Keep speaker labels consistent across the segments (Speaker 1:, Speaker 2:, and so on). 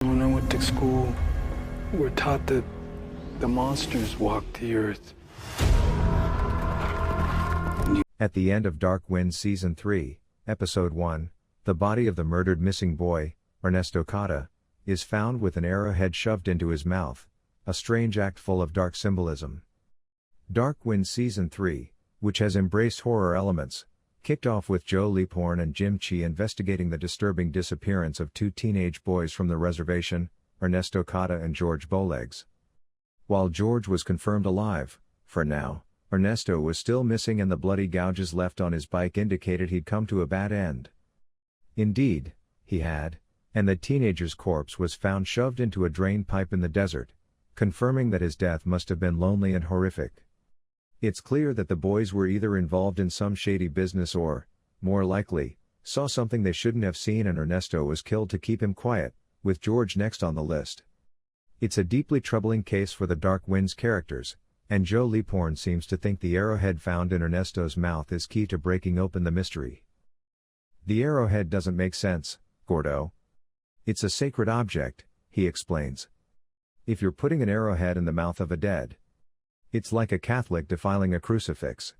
Speaker 1: When I went to school, we're taught that the monsters walk the earth.
Speaker 2: At the end of Dark Winds Season 3, Episode 1, the body of the murdered missing boy, Ernesto Cotta, is found with an arrowhead shoved into his mouth, a strange act full of dark symbolism. Dark Winds Season 3, which has embraced horror elements, kicked off with Joe Leaphorn and Jim Chi investigating the disturbing disappearance of two teenage boys from the reservation, Ernesto Cotta and George Bowlegs. While George was confirmed alive, for now, Ernesto was still missing and the bloody gouges left on his bike indicated he'd come to a bad end. Indeed, he had, and the teenager's corpse was found shoved into a drain pipe in the desert, confirming that his death must have been lonely and horrific. It's clear that the boys were either involved in some shady business or, more likely, saw something they shouldn't have seen and Ernesto was killed to keep him quiet, with George next on the list. It's a deeply troubling case for the Dark Winds characters, and Joe Leaphorn seems to think the arrowhead found in Ernesto's mouth is key to breaking open the mystery. The arrowhead doesn't make sense, Gordo. It's a sacred object, he explains. If you're putting an arrowhead in the mouth of a dead, it's like a Catholic defiling a crucifix.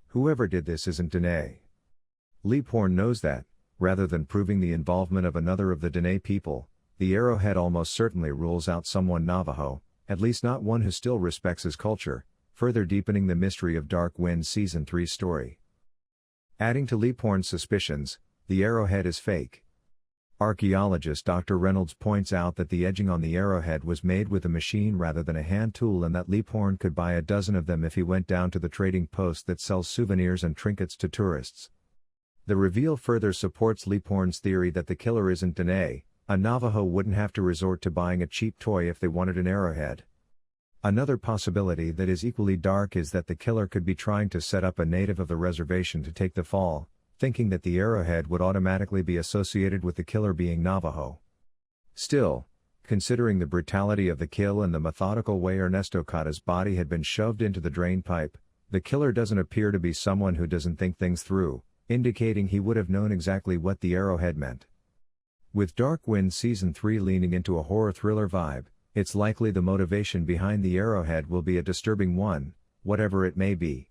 Speaker 2: Whoever did this isn't Dene. Leaphorn knows that, rather than proving the involvement of another of the Dene people, the arrowhead almost certainly rules out someone Navajo, at least not one who still respects his culture, further deepening the mystery of Dark Winds Season 3's story. Adding to Leaphorn's suspicions, the arrowhead is fake. Archaeologist Dr. Reynolds points out that the edging on the arrowhead was made with a machine rather than a hand tool and that Leaphorn could buy a dozen of them if he went down to the trading post that sells souvenirs and trinkets to tourists. The reveal further supports Leaphorn's theory that the killer isn't Dene. A Navajo wouldn't have to resort to buying a cheap toy if they wanted an arrowhead. Another possibility that is equally dark is that the killer could be trying to set up a native of the reservation to take the fall, thinking that the arrowhead would automatically be associated with the killer being Navajo. Still, considering the brutality of the kill and the methodical way Ernesto Cotta's body had been shoved into the drain pipe, the killer doesn't appear to be someone who doesn't think things through, indicating he would have known exactly what the arrowhead meant. With Dark Winds Season 3 leaning into a horror thriller vibe, it's likely the motivation behind the arrowhead will be a disturbing one, whatever it may be.